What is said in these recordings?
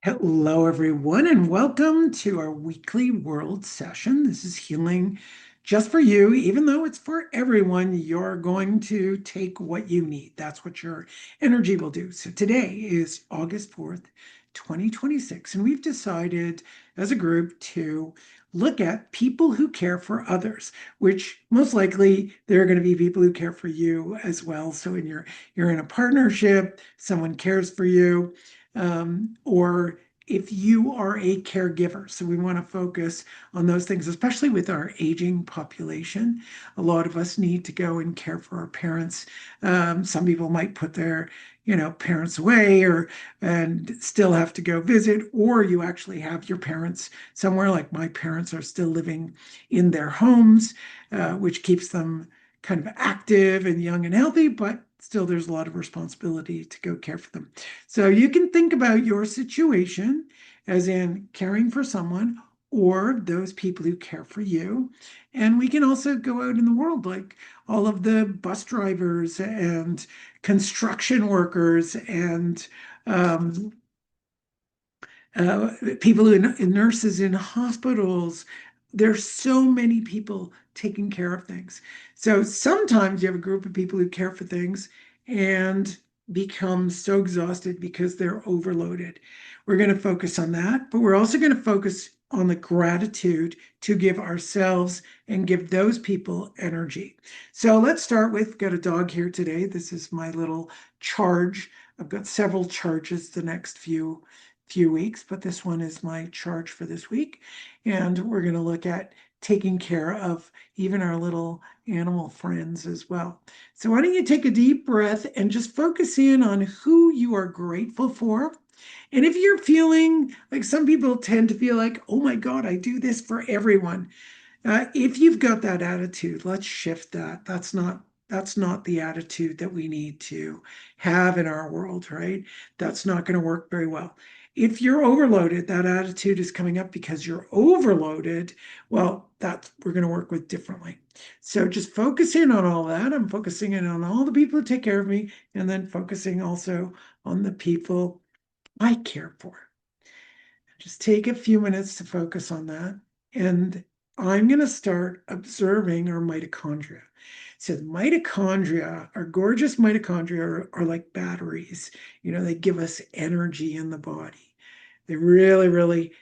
Hello, everyone, and welcome to our weekly world session. This is healing just for you. Even though it's for everyone, you're going to take what you need. That's what your energy will do. So today is August 4th, 2026, and we've decided as a group to look at people who care for others, which most likely there are going to be people who care for you as well. So you're in a partnership, someone cares for you, or if you are a caregiver. So we want to focus on those things, especially with our aging population. A lot of us need to go and care for our parents. Some people might put their, parents away or and still have to go visit, or you actually have your parents somewhere. Like my parents are still living in their homes, which keeps them kind of active and young and healthy, but still there's a lot of responsibility to go care for them. So you can think about your situation as in caring for someone or those people who care for you. And we can also go out in the world, like all of the bus drivers and construction workers and um, people in nurses in hospitals. There's so many people taking care of things. So sometimes you have a group of people who care for things and become so exhausted because they're overloaded. We're going to focus on that, but we're also going to focus on the gratitude to give ourselves and give those people energy. So let's start with, got a dog here today. This is my little charge. I've got several charges the next few weeks, but this one is my charge for this week. And we're going to look at taking care of even our little animal friends as well. So why don't you take a deep breath and just focus in on who you are grateful for. And if you're feeling like some people tend to feel like, oh my God, I do this for everyone. If you've got that attitude, let's shift that. That's not the attitude that we need to have in our world, right? That's not going to work very well. If you're overloaded, that attitude is coming up because you're overloaded. Well, that's we're going to work with differently. So just focus in on all that. I'm focusing in on all the people who take care of me, and then focusing also on the people I care for. Just take a few minutes to focus on that. And I'm going to start observing our mitochondria. So, the mitochondria, our gorgeous mitochondria, are like batteries. They give us energy in the body. They really, really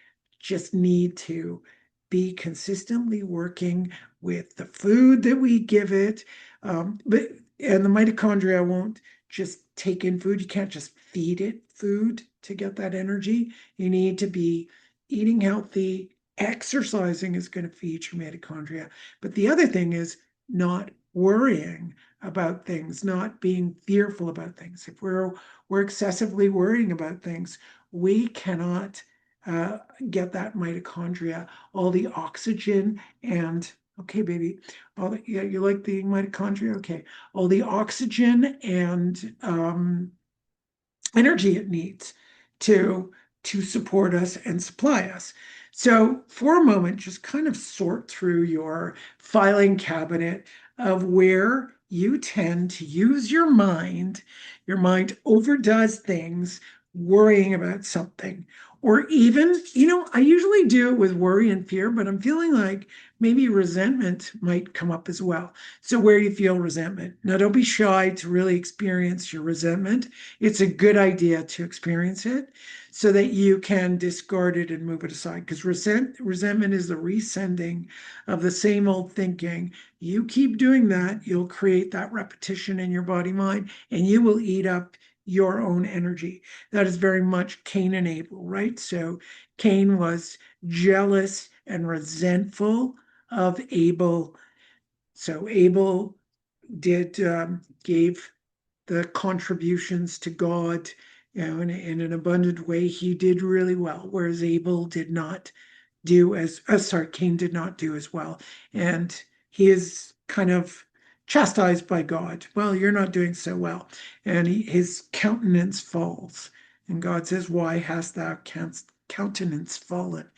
just need to be consistently working with the food that we give it. And the mitochondria won't just take in food. You can't just feed it food to get that energy. You need to be eating healthy. Exercising is going to feed your mitochondria. But the other thing is not worrying about things, not being fearful about things. If we're excessively worrying about things, we cannot get that mitochondria, all the oxygen and okay, baby, yeah, you like the mitochondria, okay, all the oxygen and energy it needs to to support us and supply us. So for a moment, just kind of sort through your filing cabinet of where you tend to use your mind. Your mind overdoes things worrying about something. Or even, I usually do it with worry and fear, but I'm feeling like maybe resentment might come up as well. So, where you feel resentment. Now, don't be shy to really experience your resentment. It's a good idea to experience it so that you can discard it and move it aside. Because resentment is the resending of the same old thinking. You keep doing that, you'll create that repetition in your body mind, and you will eat up your own energy. That is very much Cain and Abel, right? So Cain was jealous and resentful of Abel. So Abel did gave the contributions to God, in an abundant way. He did really well, whereas Abel did not do as, sorry, Cain did not do as well. And he is kind of chastised by God. Well, you're not doing so well. And his countenance falls. And God says, why hast thou countenance fallen?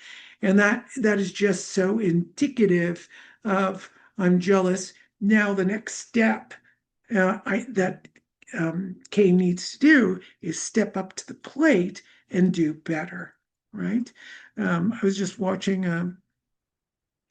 And that is just so indicative of I'm jealous. Now the next step that Cain needs to do is step up to the plate and do better. right? I was just watching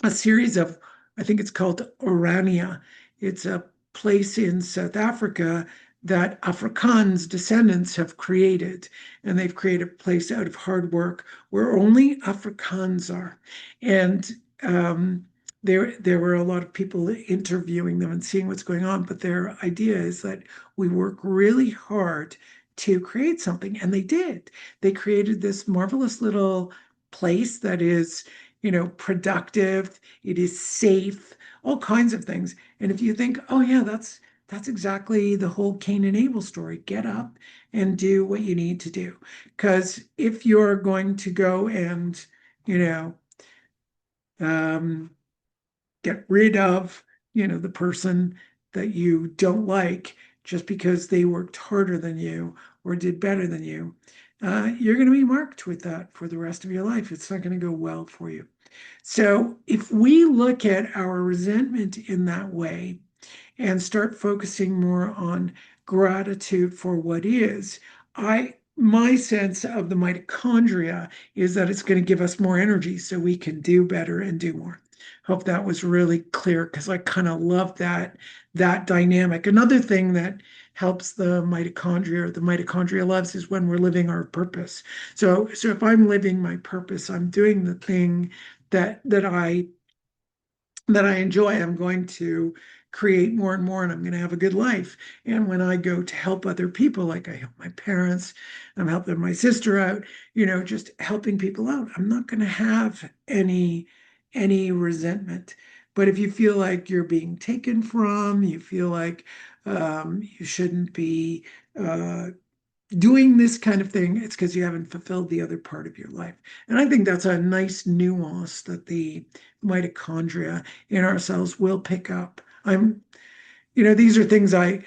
a series of, I think it's called Orania. It's a place in South Africa that Afrikaans descendants have created. And they've created a place out of hard work where only Afrikaans are. And there were a lot of people interviewing them and seeing what's going on. But their idea is that we work really hard to create something. And they did. They created this marvelous little place that is, productive, it is safe, all kinds of things. And if you think, oh yeah, that's exactly the whole Cain and Abel story. Get up and do what you need to do. Because if you're going to go and, you know, um, get rid of, the person that you don't like just because they worked harder than you or did better than you, you're going to be marked with that for the rest of your life. It's not going to go well for you. So if we look at our resentment in that way and start focusing more on gratitude for what is, my sense of the mitochondria is that it's going to give us more energy so we can do better and do more. Hope that was really clear because I kind of love that dynamic. Another thing that helps the mitochondria loves is when we're living our purpose. So if I'm living my purpose, I'm doing the thing that I enjoy, I'm going to create more and more, and I'm going to have a good life. And when I go to help other people, like I help my parents, I'm helping my sister out, just helping people out, I'm not going to have any resentment. But if you feel like you're being taken from, you feel like you shouldn't be doing this kind of thing, it's because you haven't fulfilled the other part of your life. And I think that's a nice nuance that the mitochondria in our cells will pick up. These are things I've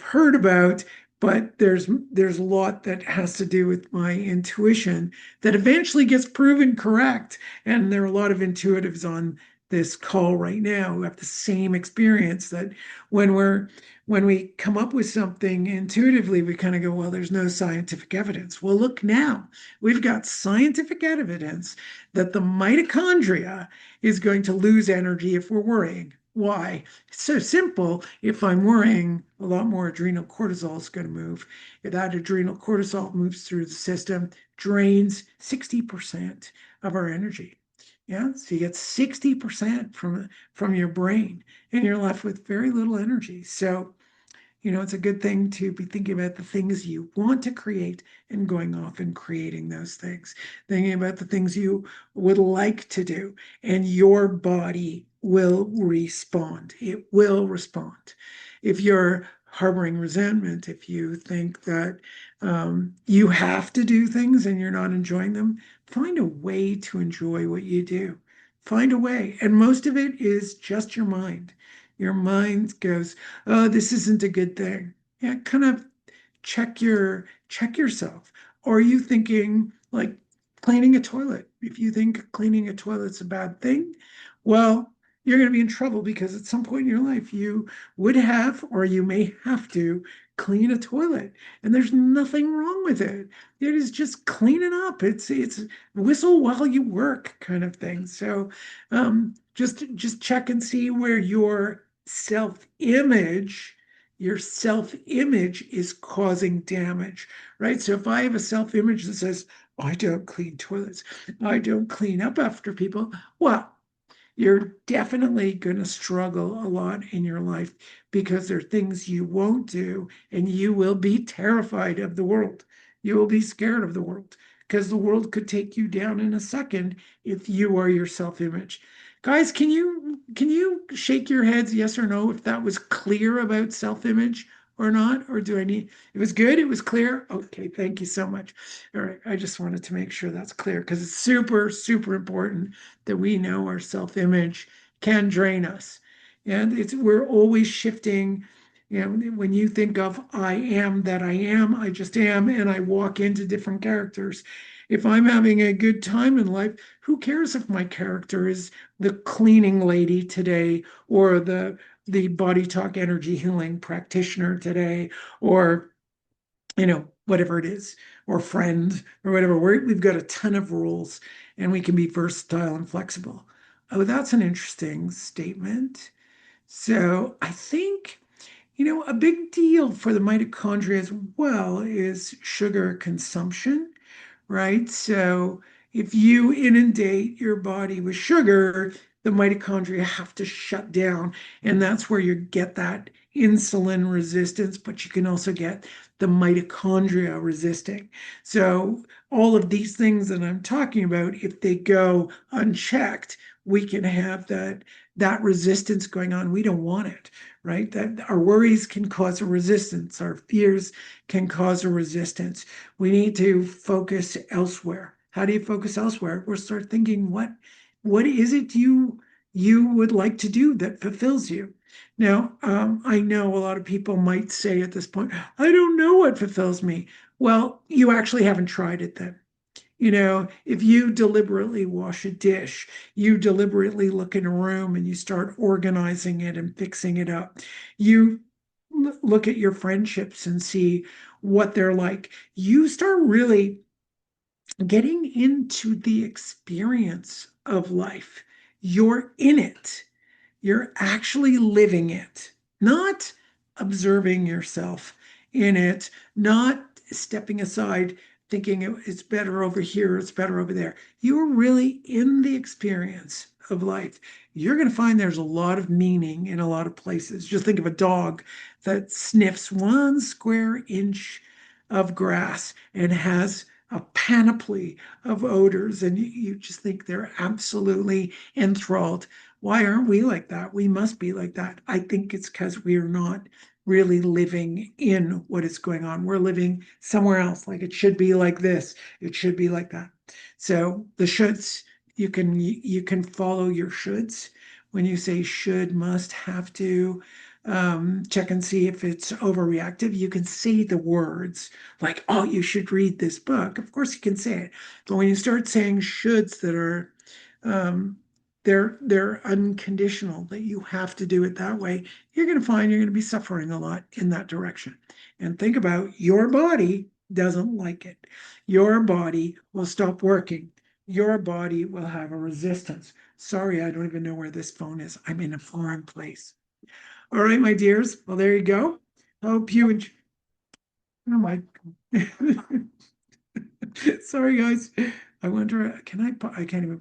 heard about, but there's a lot that has to do with my intuition that eventually gets proven correct. And there are a lot of intuitives on this call right now who have the same experience that when we're when we come up with something intuitively, we kind of go, well, there's no scientific evidence. Well, look now, we've got scientific evidence that the mitochondria is going to lose energy if we're worrying. Why? It's so simple. If I'm worrying, a lot more adrenal cortisol is going to move. If that adrenal cortisol moves through the system, drains 60% of our energy. Yeah, so you get 60% from your brain, and you're left with very little energy. So it's a good thing to be thinking about the things you want to create and going off and creating those things. Thinking about the things you would like to do, and your body will respond. It will respond. If you're harboring resentment, if you think that you have to do things and you're not enjoying them, find a way to enjoy what you do. Find a way. And most of it is just your mind. Your mind goes, oh, this isn't a good thing. Yeah, kind of check yourself. Or are you thinking like cleaning a toilet? If you think cleaning a toilet's a bad thing, well, you're going to be in trouble because at some point in your life you would have or you may have to clean a toilet, and there's nothing wrong with it. It is just cleaning up. It's whistle while you work kind of thing. So just check and see where your self image is causing damage, right? So if I have a self image that says, I don't clean toilets, I don't clean up after people, well, you're definitely going to struggle a lot in your life because there are things you won't do, and you will be terrified of the world. You will be scared of the world because the world could take you down in a second if you are your self-image. Guys, can you shake your heads yes or no if that was clear about self-image or not? Or do I need it was good, it was clear? Okay, thank you so much. All right, I just wanted to make sure that's clear because it's super, super important that we know our self-image can drain us. And we're always shifting. When you think of I am that I am, I just am, and I walk into different characters. If I'm having a good time in life, who cares if my character is the cleaning lady today or the body talk energy healing practitioner today or whatever it is, or friend, or whatever. We've got a ton of rules and we can be versatile and flexible. Oh, that's an interesting statement. So I think, a big deal for the mitochondria as well is sugar consumption, right? So if you inundate your body with sugar, the mitochondria have to shut down. And that's where you get that insulin resistance, but you can also get the mitochondria resisting. So all of these things that I'm talking about, if they go unchecked, we can have that resistance going on. We don't want it, right? That our worries can cause a resistance, our fears can cause a resistance. We need to focus elsewhere. How do you focus elsewhere? We'll start thinking, what is it you would like to do that fulfills you? Now, I know a lot of people might say at this point, I don't know what fulfills me. Well, you actually haven't tried it then. If you deliberately wash a dish, you deliberately look in a room and you start organizing it and fixing it up, you look at your friendships and see what they're like. You start really getting into the experience of life. You're in it. You're actually living it, not observing yourself in it, not stepping aside thinking it's better over here, it's better over there. You're really in the experience of life. You're going to find there's a lot of meaning in a lot of places. Just think of a dog that sniffs 1 square inch of grass and has a panoply of odors, and you just think they're absolutely enthralled. Why aren't we like that? We must be like that. I think it's because we are not really living in what is going on. We're living somewhere else. Like it should be like this. It should be like that. So the shoulds, you can follow your shoulds. When you say should, must, have to, check and see if it's overreactive. You can say the words like, oh, you should read this book. Of course you can say it. But when you start saying shoulds that are um, they're unconditional, that you have to do it that way, you're going to find you're going to be suffering a lot in that direction. And think about your body doesn't like it. Your body will stop working. Your body will have a resistance. Sorry, I don't even know where this phone is. I'm in a foreign place. All right, my dears. Well, there you go. Hope you enjoy. Oh my. Sorry, guys. I wonder, can I can't even.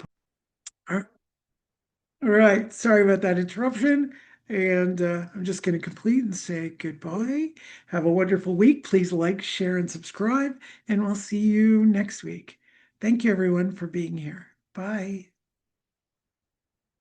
All right, sorry about that interruption. And I'm just going to complete and say goodbye. Have a wonderful week. Please like, share, and subscribe, and we'll see you next week. Thank you, everyone, for being here. Bye.